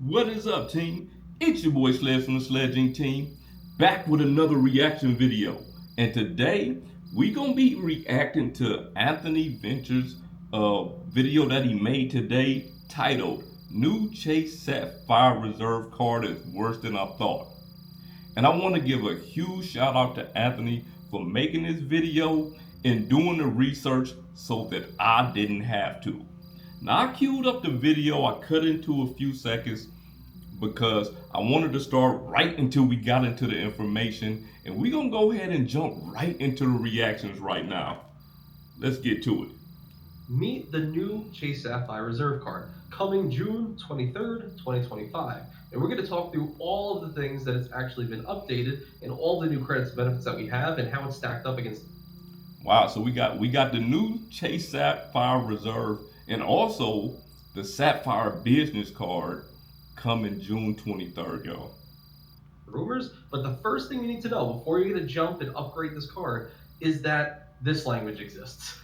What is up, team? It's your boy Sledge from the SledgeInc team, back with another reaction video. And today, we gonna be reacting to Anthony Venture's video that he made today titled, New Chase Sapphire Reserve Card is Worse Than I Thought. And I wanna give a huge shout out to Anthony for making this video and doing the research so that I didn't have to. Now I queued up the video, I cut into a few seconds because I wanted to start right until we got into the information, and we're gonna go ahead and jump right into the reactions right now. Let's get to it. Meet the new Chase Sapphire Reserve Card, coming June 23rd, 2025. And we're going to talk through all of the things that it's actually been updated and all the new credits and benefits that we have and how it's stacked up against. Wow, so we got the new Chase Sapphire Reserve and also the Sapphire Business Card coming June 23rd, y'all. Rumors, but the first thing you need to know before you're going to jump and upgrade this card is that this language exists.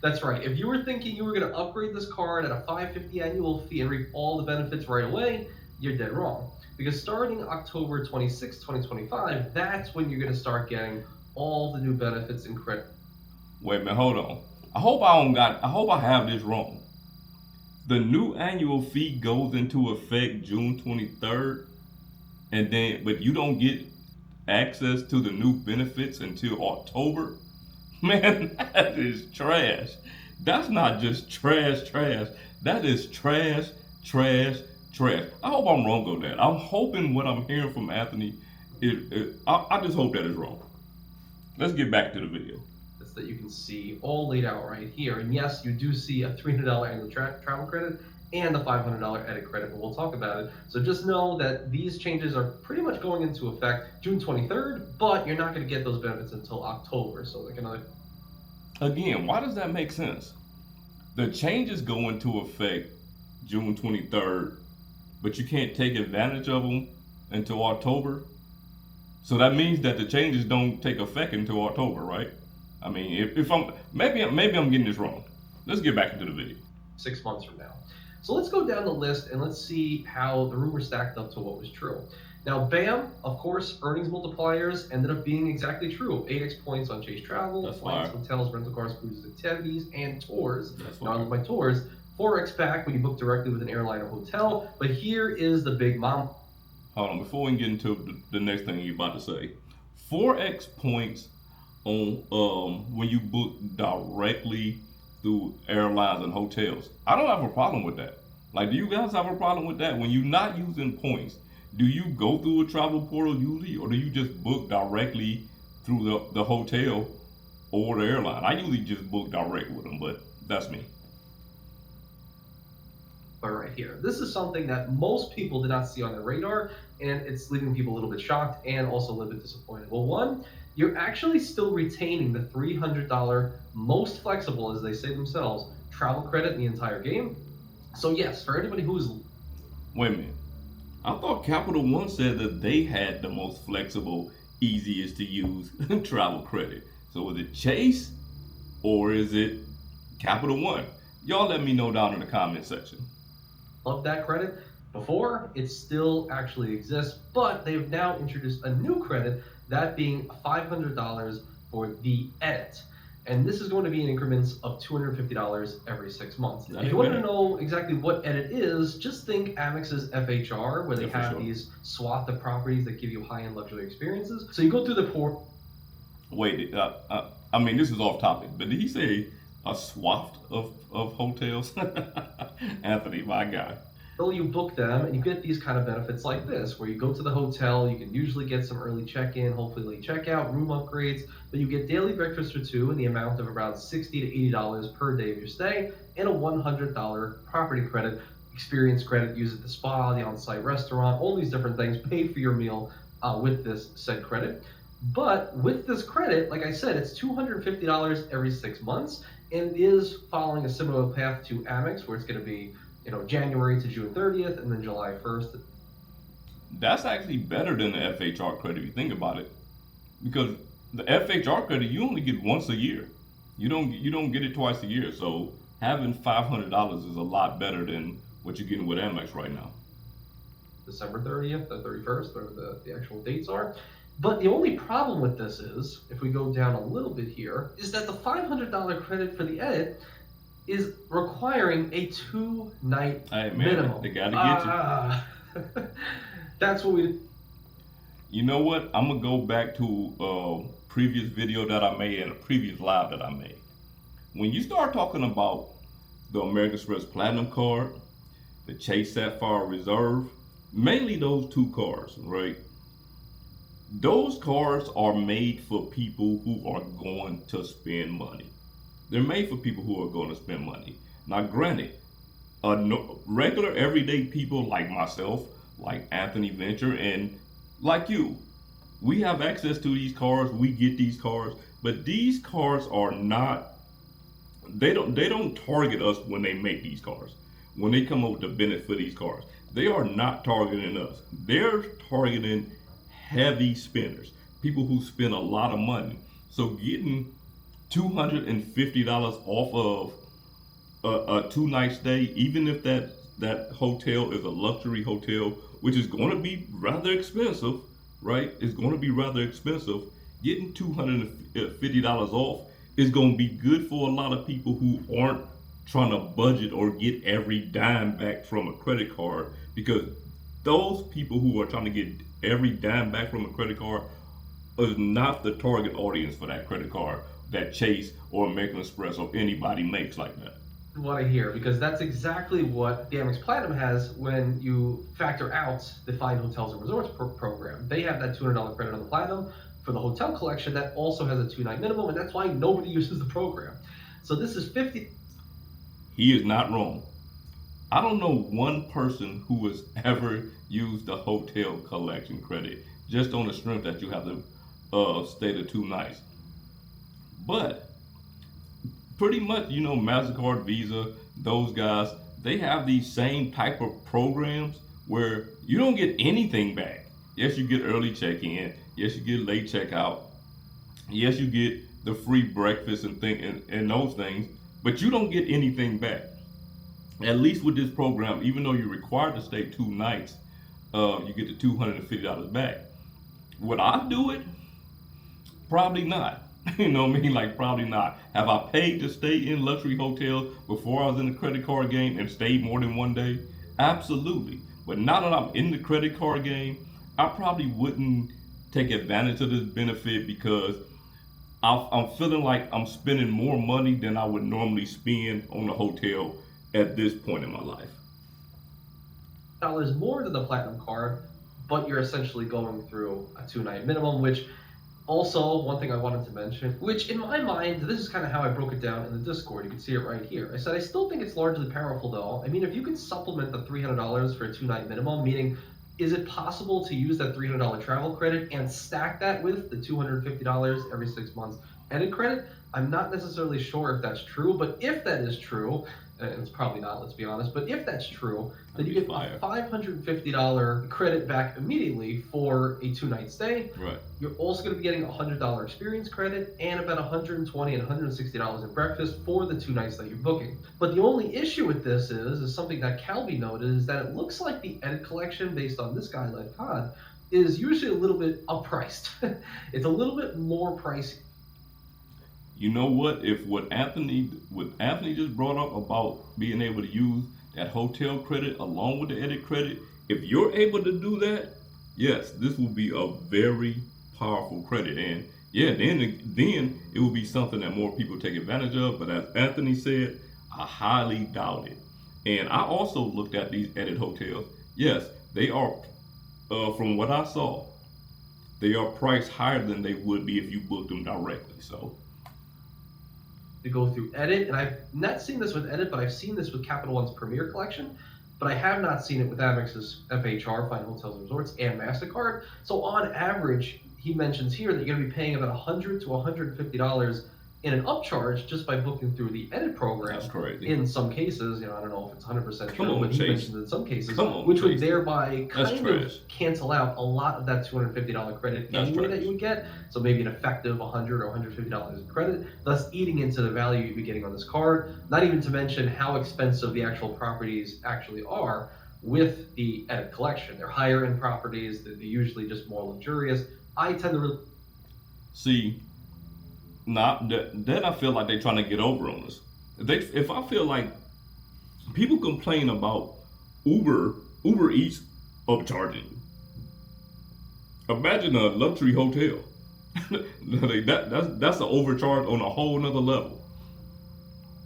That's right. If you were thinking you were going to upgrade this card at a $550 annual fee and reap all the benefits right away, you're dead wrong. Because starting October 26, 2025, that's when you're going to start getting all the new benefits and credit. Wait a minute, hold on. I hope I have this wrong. The new annual fee goes into effect June 23rd, but you don't get access to the new benefits until October. Man, that is trash. That's not just trash. That is trash. I hope I'm wrong on that. I'm hoping what I'm hearing from Anthony I just hope that is wrong. Let's get back to the video. That's that you can see all laid out right here. And yes, you do see a $300 annual travel credit and a $500 edit credit, but we'll talk about it. So just know that these changes are pretty much going into effect June 23rd, but you're not going to get those benefits until October. So like another. Again, why does that make sense? The changes go into effect June 23rd, but you can't take advantage of them until October. So that means that the changes don't take effect until October, right? I mean, if I'm maybe I'm getting this wrong. Let's get back into the video. 6 months from now. So let's go down the list and let's see how the rumor stacked up to what was true. Now, bam, of course, earnings multipliers ended up being exactly true. 8x points on Chase Travel, flights, hotels, rental cars, cruises, activities, and tours. Now, on my tours, 4x back when you book directly with an airline or hotel. But here is the big mom. Hold on, before we get into the next thing you're about to say, 4x points on when you book directly through airlines and hotels. I don't have a problem with that. Like, do you guys have a problem with that? When you're not using points, do you go through a travel portal usually, or do you just book directly through the hotel or the airline? I usually just book direct with them, but that's me. But right here, this is something that most people did not see on their radar, and it's leaving people a little bit shocked and also a little bit disappointed. Well, one, you're actually still retaining the $300 most flexible, as they say themselves, travel credit in the entire game. So yes, for anybody who's... Wait a minute. I thought Capital One said that they had the most flexible, easiest to use travel credit. So is it Chase or is it Capital One? Y'all let me know down in the comment section. Love that credit. Before, it still actually exists, but they've now introduced a new credit, that being $500 for the edit. And this is going to be in increments of $250 every 6 months. If you want to know exactly what edit is, just think Amex's FHR, where they have these swath of properties that give you high-end luxury experiences. So you go through the port. Wait, I mean, this is off topic, but did he say a swath of hotels? Anthony, my guy. So you book them and you get these kind of benefits like this, where you go to the hotel, you can usually get some early check-in, hopefully late check-out, room upgrades, but you get daily breakfast for two in the amount of around $60 to $80 per day of your stay, and a $100 property credit, experience credit used at the spa, the on-site restaurant, all these different things, pay for your meal with this said credit. But with this credit, like I said, it's $250 every 6 months, and is following a similar path to Amex, where it's going to be January to June 30th and then July 1st. That's actually better than the FHR credit if you think about it, because the FHR credit you only get once a year. You don't get it twice a year. So having $500 is a lot better than what you're getting with Amex right now. December 30th, the 31st, whatever the actual dates are. But the only problem with this is, if we go down a little bit here, is that the $500 credit for the edit is requiring a 2-night Hey man, minimum. they gotta get you. That's what we. You know what? I'm gonna go back to a previous video that I made and a previous live that I made. When you start talking about the American Express Platinum card, the Chase Sapphire Reserve, mainly those two cards, right? Those cards are made for people who are going to spend money. They're made for people who are going to spend money. Now, granted, regular everyday people like myself, like Anthony Venture, and like you, we have access to these cards. We get these cards, but these cards are not. They don't target us when they make these cards. When they come up with the benefit for these cards, they are not targeting us. They're targeting heavy spenders, people who spend a lot of money. So getting $250 off of a 2-night stay, even if that hotel is a luxury hotel, which is going to be rather expensive, right? It's going to be rather expensive. Getting $250 off is going to be good for a lot of people who aren't trying to budget or get every dime back from a credit card, because those people who are trying to get every dime back from a credit card is not the target audience for that credit card that Chase or American Express or anybody makes like that. What I hear, because that's exactly what the Amex Platinum has when you factor out the Fine Hotels and Resorts program. They have that $200 credit on the Platinum for the hotel collection that also has a 2-night minimum, and that's why nobody uses the program. So this is 50. He is not wrong. I don't know one person who has ever used the hotel collection credit just on the strength that you have to stay the 2 nights. But pretty much, MasterCard, Visa, those guys, they have these same type of programs where you don't get anything back. Yes, you get early check-in. Yes, you get late checkout. Yes, you get the free breakfast and those things, but you don't get anything back. At least with this program, even though you're required to stay 2 nights, you get the $250 back. Would I do it? Probably not. You know what I mean? Like, probably not. Have I paid to stay in luxury hotels before I was in the credit card game and stayed more than one day? Absolutely. But now that I'm in the credit card game, I probably wouldn't take advantage of this benefit, because I'm feeling like I'm spending more money than I would normally spend on a hotel at this point in my life. Dollars more than the Platinum card, but you're essentially going through a 2-night minimum, which also, one thing I wanted to mention, which in my mind, this is kind of how I broke it down in the Discord. You can see it right here. I said, I still think it's largely powerful though. I mean, if you could supplement the $300 for a 2-night minimum, meaning, is it possible to use that $300 travel credit and stack that with the $250 every 6 months edit credit? I'm not necessarily sure if that's true, but if that is true, and it's probably not, let's be honest, but if that's true, then you get a $550 credit back immediately for a 2-night stay. Right. You're also going to be getting a $100 experience credit and about $120 and $160 in breakfast for the 2 nights that you're booking. But the only issue with this is something that Calby noted, is that it looks like the edit collection, based on this guy-led pod, is usually a little bit uppriced. It's a little bit more pricey. You know what? If what Anthony just brought up about being able to use that hotel credit along with the edit credit, if you're able to do that, yes, this will be a very powerful credit. And yeah, then it will be something that more people take advantage of. But as Anthony said, I highly doubt it. And I also looked at these edit hotels. Yes, they are, from what I saw, they are priced higher than they would be if you booked them directly. So to go through edit, and I've not seen this with edit, but I've seen this with Capital One's Premier Collection, but I have not seen it with Amex's FHR, Fine Hotels and Resorts, and MasterCard. So on average, he mentions here that you're going to be paying about $100 to $150 in an upcharge just by booking through the edit program. That's crazy. In some cases, I don't know if it's 100% true, on, but he Chase. mentions in some cases, On, which would Chase. thereby kind of trash. cancel out a lot of that $250 credit That's anyway trash. that you would get. So maybe an effective $100 or $150 in credit, thus eating into the value you'd be getting on this card. Not even to mention how expensive the actual properties actually are. with the edit collection. They're higher end properties, they're usually just more luxurious. I tend to really See, not that, then I feel like they're trying to get over on us. If I feel like people complain about Uber, Uber Eats upcharging you. Imagine a luxury hotel. That's an overcharge on a whole nother level.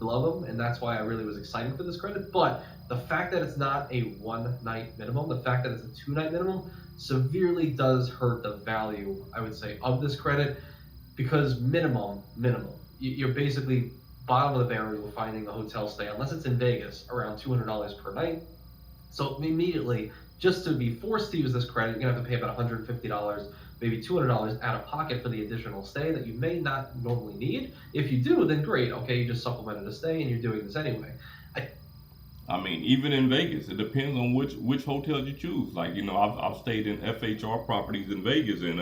love them, and that's why I really was excited for this credit. But the fact that it's not a 1 night minimum, the fact that it's a 2 night minimum, severely does hurt the value, I would say, of this credit, because minimum, you're basically bottom of the barrel finding a hotel stay, unless it's in Vegas, around $200 per night. So immediately, just to be forced to use this credit, you're gonna have to pay about $150, maybe $200 out of pocket for the additional stay that you may not normally need. If you do, then great. Okay, you just supplemented a stay and you're doing this anyway. I mean, even in Vegas, it depends on which hotel you choose. Like, I've stayed in FHR properties in Vegas, and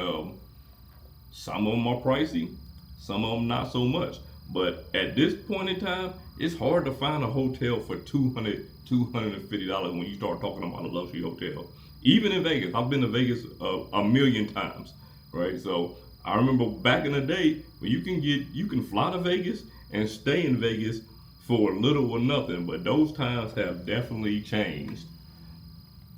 some of them are pricey, some of them not so much. But at this point in time, it's hard to find a hotel for $250 when you start talking about a luxury hotel. Even in Vegas, I've been to Vegas a million times, right? So I remember back in the day when you can fly to Vegas and stay in Vegas for little or nothing, but those times have definitely changed.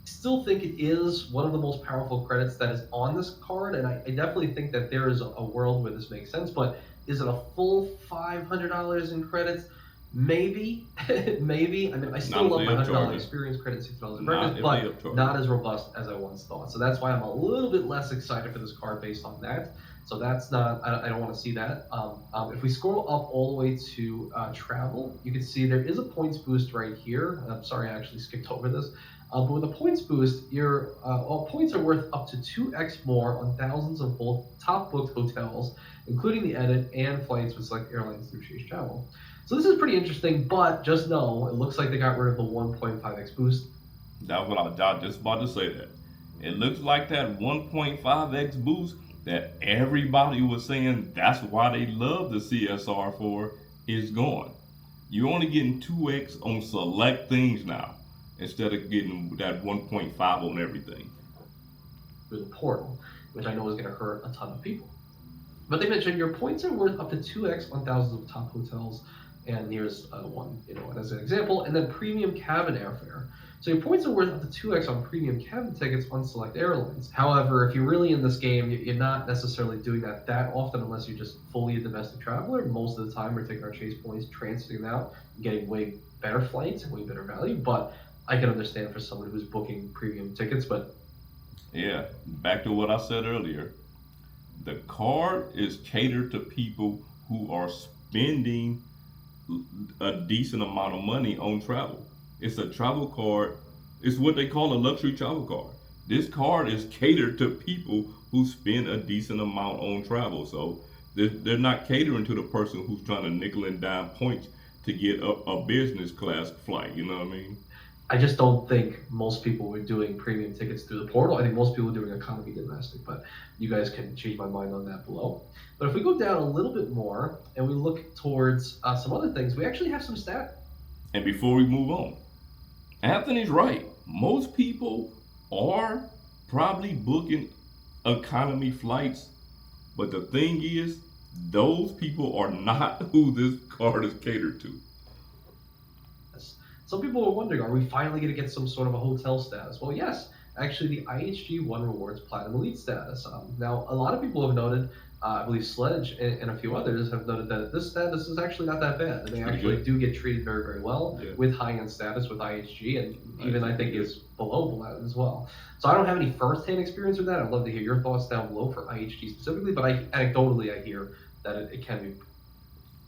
Still think it is one of the most powerful credits that is on this card, and I definitely think that there is a world where this makes sense. But is it a full $500 in credits? Maybe, maybe. I mean, I still love my $100 experience credit, $60 in breakfast, but not as robust as I once thought. So that's why I'm a little bit less excited for this card based on that. So that's not, I don't want to see that. If we scroll up all the way to travel, you can see there is a points boost right here. I'm sorry, I actually skipped over this. But with a points boost, your all points are worth up to 2x more on thousands of both top booked hotels, including the edit and flights with select airlines through Chase Travel. So this is pretty interesting, but just know it looks like they got rid of the 1.5x boost. That's what I was just about to say that. It looks like that 1.5x boost that everybody was saying that's why they love the CSR for is gone. You're only getting 2x on select things now instead of getting that 1.5 on everything. Through the portal, which I know is going to hurt a ton of people. But they mentioned your points are worth up to 2x on thousands of top hotels. And here's one, as an example. And then premium cabin airfare. So your points are worth up to 2x on premium cabin tickets on select airlines. However, if you're really in this game, you're not necessarily doing that often unless you're just fully a domestic traveler. Most of the time, we're taking our Chase points, transferring them out, and getting way better flights and way better value. But I can understand for someone who's booking premium tickets. But yeah, back to what I said earlier. The card is catered to people who are spending a decent amount of money on travel. It's a travel card. It's what they call a luxury travel card. This card is catered to people who spend a decent amount on travel. So they're not catering to the person who's trying to nickel and dime points to get a business class flight. You know what I mean? I just don't think most people were doing premium tickets through the portal. I think most people were doing economy domestic, but you guys can change my mind on that below. But if we go down a little bit more and we look towards some other things, we actually have some stats. And before we move on, Anthony's right. Most people are probably booking economy flights, but the thing is, those people are not who this card is catered to. Some people are wondering, are we finally going to get some sort of a hotel status? Well, yes, actually the IHG One Rewards Platinum Elite status. Now, a lot of people have noted, I believe Sledge and a few others have noted that this status is actually not that bad. And they actually do get treated very, very well with high-end status with IHG, and even I think is below Platinum as well. So I don't have any first-hand experience with that. I'd love to hear your thoughts down below for IHG specifically, but anecdotally I hear that it can be.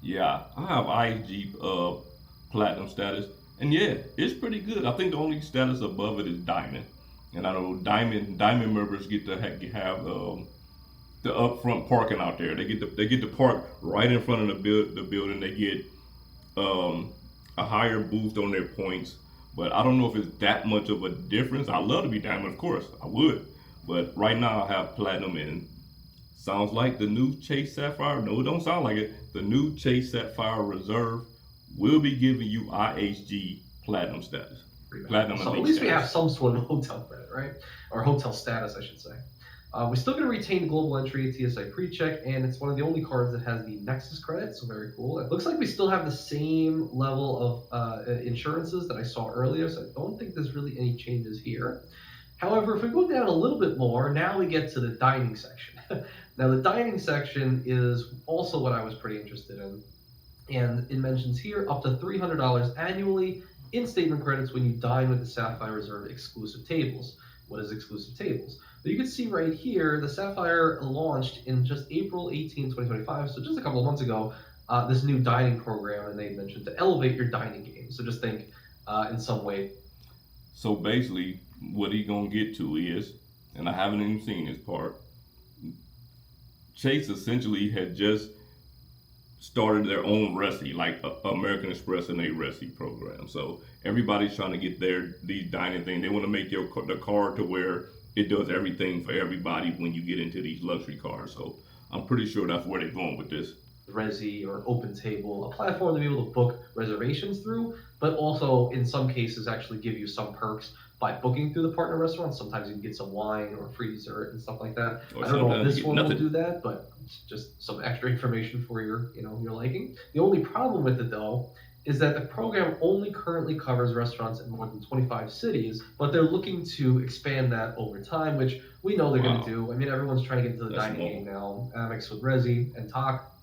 Yeah, I have IHG Platinum status. And yeah, it's pretty good. I think the only status above it is Diamond. And I know Diamond members get to have the upfront parking out there. They get to park right in front of the building. They get a higher boost on their points. But I don't know if it's that much of a difference. I'd love to be Diamond, of course. I would. But right now I have Platinum, and sounds like the new Chase Sapphire. No, it don't sound like it. The new Chase Sapphire Reserve will be giving you IHG Platinum status. pre-med. Platinum So at elite least we have status. some sort of hotel credit, right? Or hotel status, I should say. We're still going to retain the global entry TSA pre-check, and it's one of the only cards that has the Nexus credit, so very cool. It looks like we still have the same level of insurances that I saw earlier, so I don't think there's really any changes here. However, if we go down a little bit more, now we get to the dining section. Now, the dining section is also what I was pretty interested in. And it mentions here up to $300 annually in statement credits when you dine with the Sapphire Reserve exclusive tables. What is exclusive tables? But you can see right here, the Sapphire launched in just April 18, 2025, so just a couple of months ago, this new dining program, and they mentioned to elevate your dining game. So just think in some way. So basically, what he gonna get to is, and I haven't even seen this part, Chase essentially had just started their own recipe, like American Express and a recipe program. So everybody's trying to get these dining things. They want to make the card to where it does everything for everybody when you get into these luxury cars. So I'm pretty sure that's where they're going with this. Resi or Open Table, a platform to be able to book reservations through, but also in some cases actually give you some perks by booking through the partner restaurants. Sometimes you can get some wine or free dessert and stuff like that. Or I don't know if sometimes this you get one will nothing. do that, but it's just some extra information for your liking. The only problem with it though is that the program only currently covers restaurants in more than 25 cities, but they're looking to expand that over time, which we know they're going Wow. to do. I mean, everyone's trying to get into the That's dining more. game now. Amex with Resi and Talk.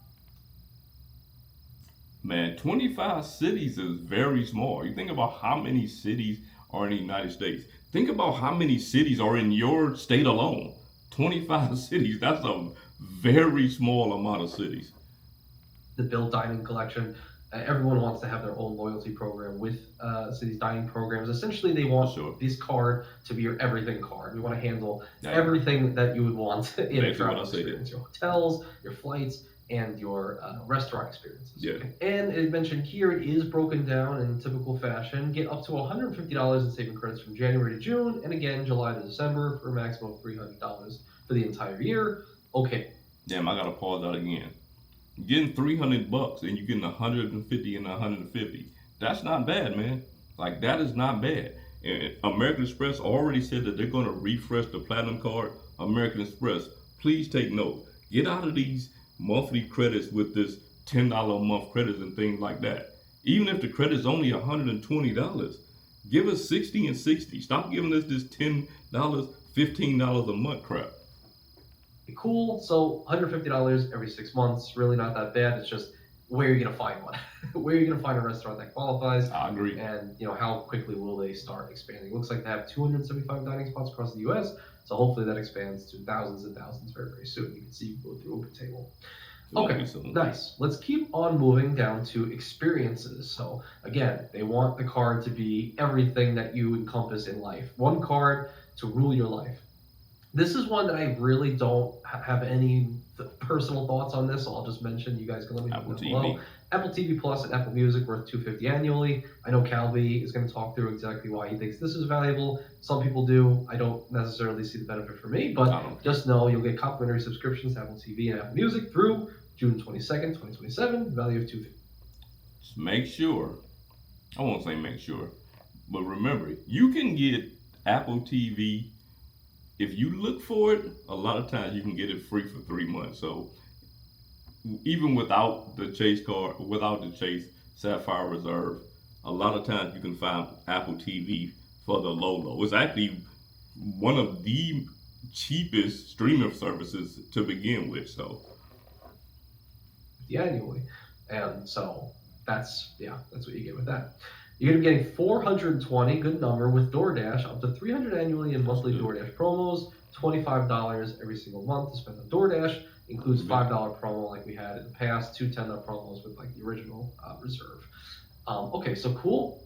Man, 25 cities is very small. You think about how many cities are in the United States. Think about how many cities are in your state alone. 25 cities, that's a very small amount of cities. The Bilt Dining Collection. Everyone wants to have their own loyalty program with these dining programs. Essentially, they want Sure. this card to be your everything card. We want to handle Yeah. everything that you would want in a Basically travel what I said. experience. Your hotels, your flights, and your restaurant experiences. Yeah. And it mentioned here it is broken down in typical fashion. Get up to $150 in saving credits from January to June, and again July to December for a maximum of $300 for the entire year. Okay. Damn, I gotta pause that again. Getting $300 and you're getting 150 and 150. That's not bad, man. Like, that is not bad. And American Express already said that they're gonna refresh the platinum card. American Express, please take note. Get out of these monthly credits with this $10 a month credits and things like that. Even if the credit's only $120, give us 60 and 60. Stop giving us this $10, $15 a month crap. Cool. So $150 every 6 months, really not that bad. It's just where you're gonna find one. Where you're gonna find a restaurant that qualifies. I agree. And how quickly will they start expanding? It looks like they have 275 dining spots across the US. So hopefully that expands to thousands and thousands very, very soon. You can see go through Open Table. Okay, nice. Let's keep on moving down to experiences. So again, they want the card to be everything that you encompass in life. One card to rule your life. This is one that I really don't have any personal thoughts on this, so I'll just mention. You guys can let me know Apple down TV. below. Apple TV Plus and Apple Music worth $250 annually. I know Calvi is going to talk through exactly why he thinks this is valuable. Some people do. I don't necessarily see the benefit for me, but just know you'll get complimentary subscriptions to Apple TV and Apple Music through June 22nd, 2027, value of $250. Just make sure, I won't say make sure, but remember, you can get Apple TV. If you look for it, a lot of times you can get it free for 3 months. So even without the Chase card, without the Chase Sapphire Reserve, a lot of times you can find Apple TV for the low. It's actually one of the cheapest streaming services to begin with. So annually, and so that's what you get with that. You're going to be getting 420, good number, with DoorDash, up to 300 annually in monthly DoorDash promos, $25 every single month to spend on DoorDash, includes $5 promo like we had in the past, two $10 promos with like the original reserve. Okay, so cool.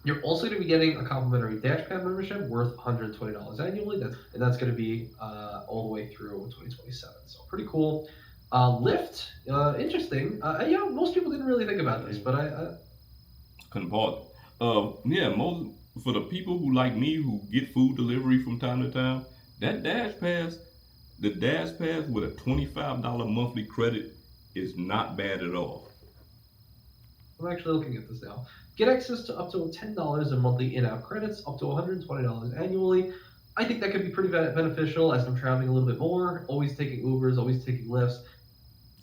You're also going to be getting a complimentary DashPad membership worth $120 annually, that's going to be all the way through 2027, so pretty cool. Lyft, interesting. Most people didn't really think about this, but I couldn't pause it. Most for the people who like me who get food delivery from time to time, that the Dash Pass with a $25 monthly credit is not bad at all. I'm actually looking at this now. get access to up to $10 in monthly in-app credits, up to $120 annually. I think that could be pretty beneficial as I'm traveling a little bit more, always taking Ubers, always taking Lyfts.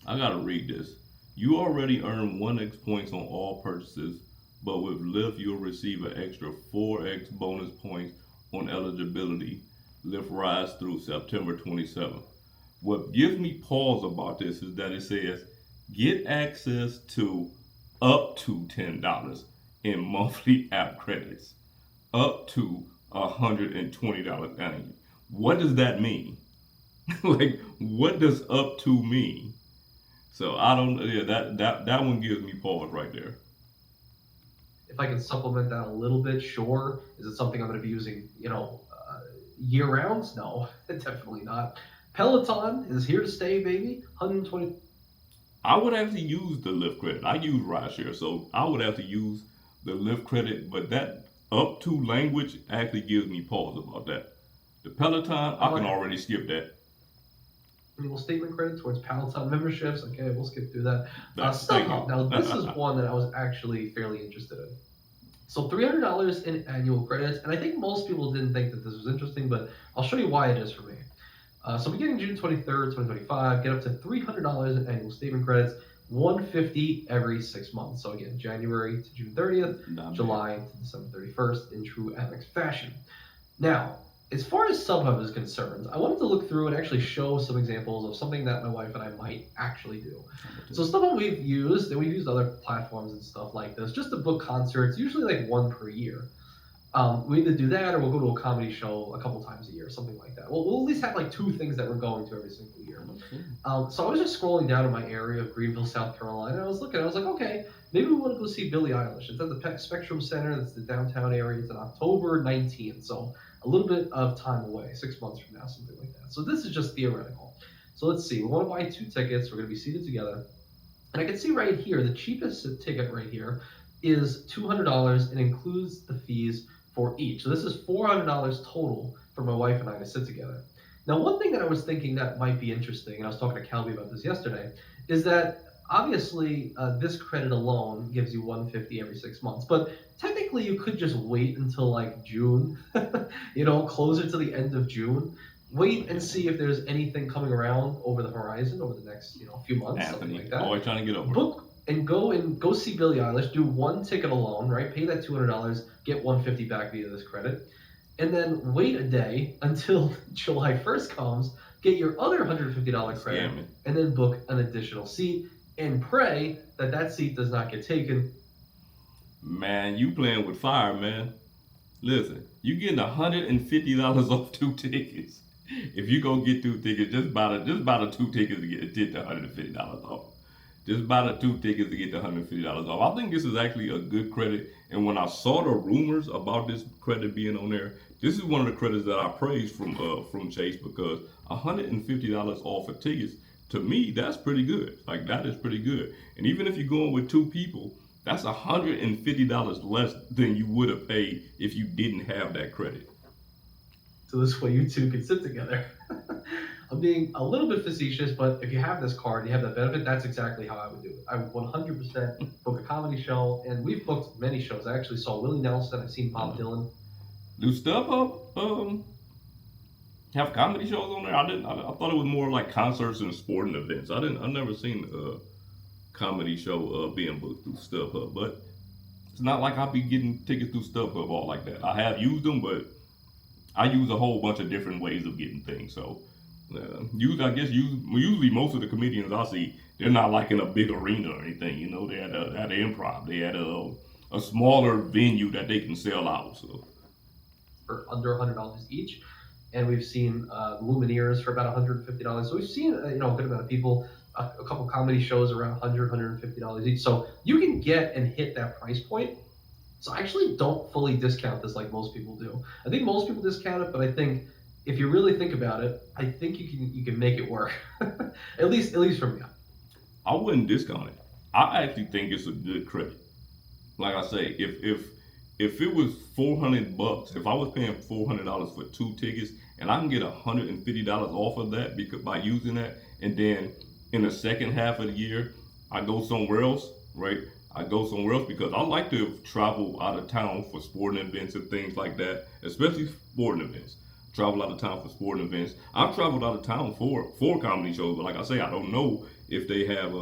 I gotta read this. You already earn 1x points on all purchases, but with Lyft you'll receive an extra 4x bonus points on eligibility. Lyft rides through September 27th. What gives me pause about this is that it says get access to up to $10 in monthly app credits, up to $120 annually. What does that mean? Like, what does up to mean? So I don't. Yeah, that one gives me pause right there. If I can supplement that a little bit, sure. Is it something I'm going to be using, year round? No, definitely not. Peloton is here to stay, baby. 120. I would have to use the Lyft credit. I use rideshare, so I would have to use the Lyft credit. But that up to language actually gives me pause about that. The Peloton, I can already skip that. Annual statement credit towards Peloton memberships. Okay, we'll skip through that. Thank you. StubHub. Now, this is one that I was actually fairly interested in. So $300 in annual credits, and I think most people didn't think that this was interesting, but I'll show you why it is for me. So beginning June 23rd, 2025, get up to $300 in annual statement credits, $150 every 6 months. So again, January to June 30th, July to December 31st in true Amex fashion. Now, as far as StubHub is concerned, I wanted to look through and actually show some examples of something that my wife and I might actually do. So StubHub we've used, and we've used other platforms and stuff like this, just to book concerts, usually like one per year. We either do that or we'll go to a comedy show a couple times a year, something like that. We'll at least have like 2 things that we're going to every single year. So I was just scrolling down in my area of Greenville, South Carolina, and I was looking, I was like, okay, maybe we want to go see Billie Eilish. It's at the Spectrum Center, that's the downtown area. It's on October 19th, so a little bit of time away, 6 months from now, something like that. So this is just theoretical. So let's see, we want to buy 2 tickets, we're going to be seated together. And I can see right here, the cheapest ticket right here is $200 and includes the fees for each. So this is $400 total for my wife and I to sit together. Now, one thing that I was thinking that might be interesting, and I was talking to Calby about this yesterday, is that obviously this credit alone gives you $150 every 6 months, but technically you could just wait until like June, closer to the end of June. Wait and see if there's anything coming around over the horizon over the next few months, something like that. Always trying to get over. Book and go see Billie Eilish. Do 1 ticket alone, right? Pay that $200, get $150 back via this credit, and then wait a day until July 1st comes. Get your other $150 credit, and then book an additional seat and pray that that seat does not get taken. Man, you playing with fire, man. Listen, you getting $150 off 2 tickets. If you go get 2 tickets, just buy the 2 tickets to get the $150 off. Just buy the 2 tickets to get the $150 off. I think this is actually a good credit. And when I saw the rumors about this credit being on there, this is one of the credits that I praised from Chase, because $150 off of tickets, to me, that's pretty good. Like, that is pretty good. And even if you're going with 2 people, that's $150 less than you would have paid if you didn't have that credit. So this way you 2 can sit together. I'm being a little bit facetious, but if you have this card, you have that benefit, that's exactly how I would do it. I would 100% book a comedy show, and we've booked many shows. I actually saw Willie Nelson, I've seen Bob Dylan. Do StubHub have comedy shows on there? I thought it was more like concerts and sporting events. I've never seen a comedy show being booked through StubHub, but it's not like I'll be getting tickets through StubHub all like that. I have used them, but I use a whole bunch of different ways of getting things. So usually most of the comedians I see, they're not like in a big arena or anything. They're at an improv. They at a smaller venue that they can sell out. So for under $100 each, and we've seen Lumineers for about $150. So we've seen a good amount of people. A couple comedy shows around $100, $150 each. So you can get and hit that price point. So I actually don't fully discount this like most people do. I think most people discount it, but I think if you really think about it, I think you can make it work. at least for me. I wouldn't discount it. I actually think it's a good credit. Like I say, if it was $400, if I was paying $400 for 2 tickets and I can get $150 off of that because by using that, and then in the second half of the year I go somewhere else, right? I go somewhere else because I like to travel out of town for sporting events and things like that, especially sporting events. Travel out of town for sporting events. I've traveled out of town for comedy shows, but like I say, I don't know if they have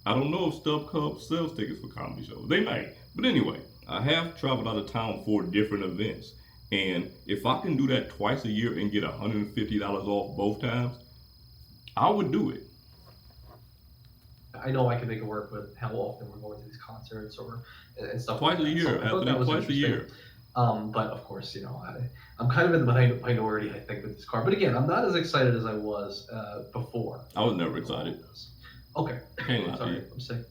I don't know if StubHub sells tickets for comedy shows. They may. But anyway, I have traveled out of town for different events. And if I can do that twice a year and get $150 off both times, I would do it. I know I can make it work with how often we're going to these concerts and stuff Twice like a that. year, So I thought that Anthony, was twice a interesting. year. But of course, I'm kind of in the minority, I think, with this card. But again, I'm not as excited as I was before. I was never excited. Okay. Can't lie to Sorry, you. I'm sick.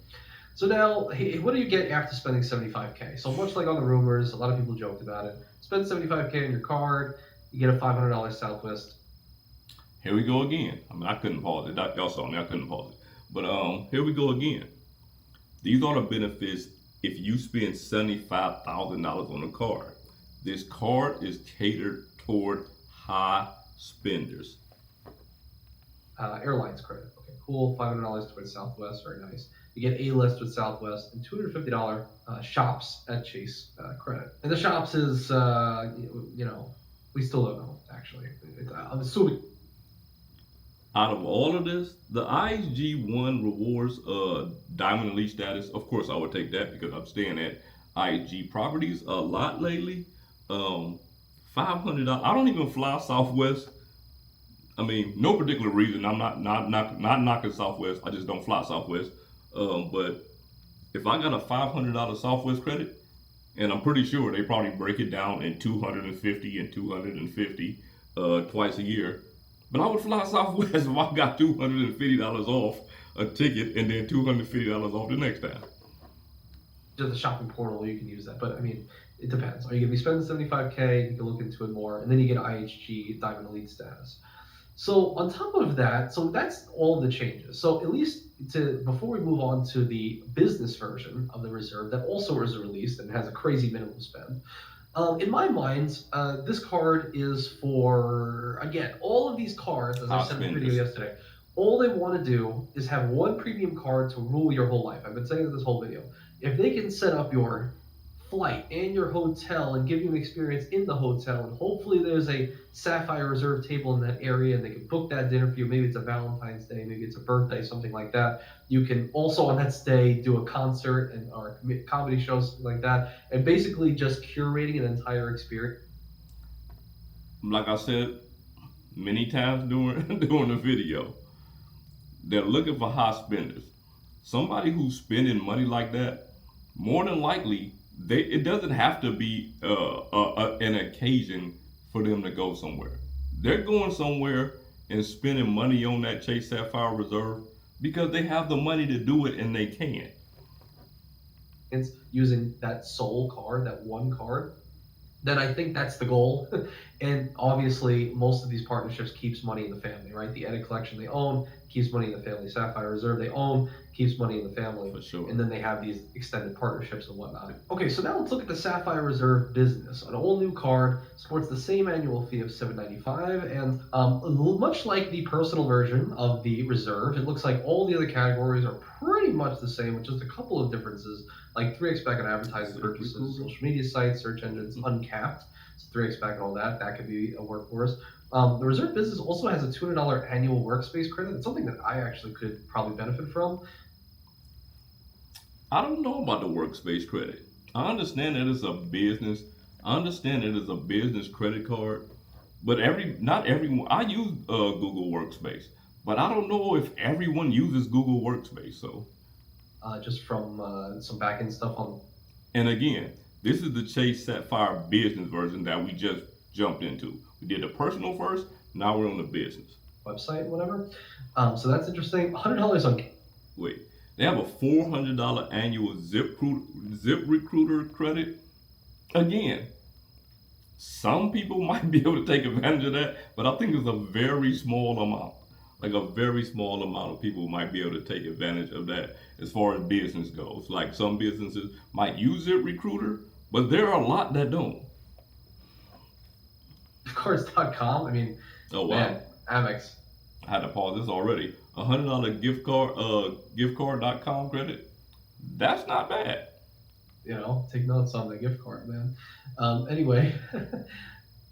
So now, what do you get after spending 75K? So much like on the rumors, a lot of people joked about it. Spend 75K on your card, you get a $500 Southwest. Here we go again. I mean, I couldn't pause it. Y'all saw me. I couldn't pause it. But here we go again. These are the benefits if you spend $75,000 on a card. This card is catered toward high spenders. Airlines credit. Okay, cool. $500 towards Southwest. Very nice. You get A-list with Southwest and $250 shops at Chase credit. And the shops is, we still don't know, actually. I'm assuming. Out of all of this, the IHG One rewards Diamond Elite status. Of course, I would take that because I'm staying at IHG properties a lot lately. $500. I don't even fly Southwest. I mean, no particular reason. I'm not knocking Southwest. I just don't fly Southwest. But if I got a $500 Southwest credit, and I'm pretty sure they probably break it down in 250 and 250 twice a year. But I would fly Southwest if I got $250 off a ticket and then $250 off the next time. Just the shopping portal, you can use that. But I mean, it depends. Are you going to be spending 75K? You can look into it more. And then you get IHG Diamond Elite status. So on top of that, so that's all the changes. So at least before we move on to the business version of the reserve that also was released and has a crazy minimum spend, in my mind, this card is for, again, all of these cards, as I said in the video yesterday, all they want to do is have one premium card to rule your whole life. I've been saying this whole video. If they can set up your flight and your hotel and give you an experience in the hotel, and hopefully there's a Sapphire reserve table in that area and they can book that dinner for you, maybe it's a Valentine's Day, maybe it's a birthday, something like that. You can also on that stay do a concert or a comedy show, something like that, and basically just curating an entire experience. Like I said many times during the video, they're looking for high spenders. Somebody who's spending money like that, more than likely, it doesn't have to be an occasion for them to go somewhere. They're going somewhere and spending money on that Chase Sapphire Reserve because they have the money to do it and they can. It's using that sole card, that one card, then I think that's the goal. And obviously, most of these partnerships keeps money in the family, right? The Edit Collection they own keeps money in the family. Sapphire Reserve they own keeps money in the family. For sure. And then they have these extended partnerships and whatnot. Okay, so now let's look at the Sapphire Reserve business. An all-new card, sports the same annual fee of $7.95, and much like the personal version of the Reserve, it looks like all the other categories are pretty much the same, with just a couple of differences, like 3x back on advertising purchases, social media sites, search engines, uncapped. So 3x back and all that could be a workhorse. The Reserve business also has a $200 annual workspace credit. It's something that I actually could probably benefit from. I don't know about the workspace credit. I understand that it's a business. I understand that it's a business credit card, but not everyone. I use Google Workspace, but I don't know if everyone uses Google Workspace. So, just from some back-end stuff on. And again, this is the Chase Sapphire business version that we just jumped into. We did the personal first. Now we're on the business website, whatever. So that's interesting. $100 on. Wait. They have a $400 annual Zip Recruiter credit. Again, some people might be able to take advantage of that, but I think it's a very small amount. Like a very small amount of people might be able to take advantage of that as far as business goes. Like some businesses might use Zip Recruiter, but there are a lot that don't. Cards.com, I mean, oh wow, man, Amex. I had to pause this already. $100 gift card.com credit. That's not bad. You know, take notes on the gift card, man. Anyway,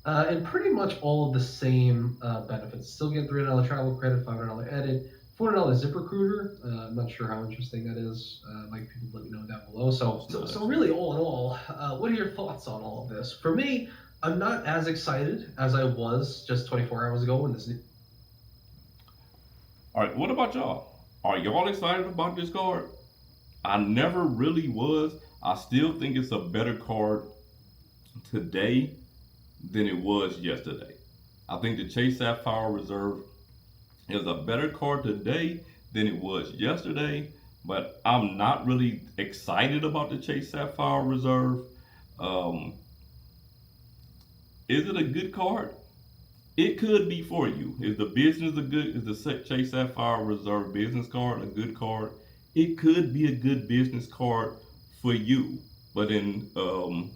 and pretty much all of the same benefits. Still get $300 travel credit, $500 edit, $400 ZipRecruiter. I'm not sure how interesting that is. Like, people let me know down below. So really, all in all, what are your thoughts on all of this? For me, I'm not as excited as I was just 24 hours ago when this. All right, what about y'all? Are y'all excited about this card? I never really was. I still think it's a better card today than it was yesterday. I think the Chase Sapphire Reserve is a better card today than it was yesterday, but I'm not really excited about the Chase Sapphire Reserve. Um, is it a good card? It could be for you. Is the business a good? Is the Chase Sapphire Reserve business card a good card? It could be a good business card for you, but you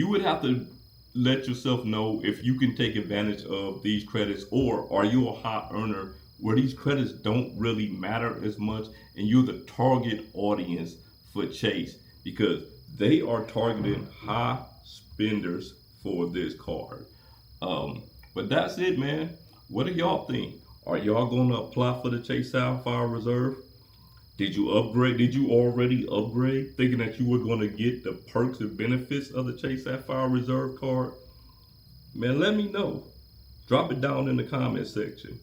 would have to let yourself know if you can take advantage of these credits, or are you a high earner where these credits don't really matter as much, and you're the target audience for Chase because they are targeting high spenders for this card. But that's it, man. What do y'all think? Are y'all gonna apply for the Chase Sapphire Reserve? Did you upgrade? Did you already upgrade thinking that you were gonna get the perks and benefits of the Chase Sapphire Reserve card? Man, let me know. Drop it down in the comment section.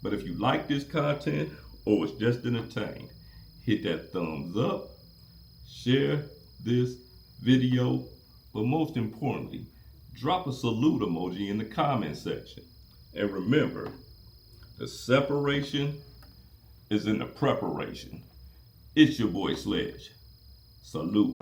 But if you like this content or was just entertained, hit that thumbs up, share this video, but most importantly, drop a salute emoji in the comment section. And remember, the separation is in the preparation. It's your boy Sledge. Salute.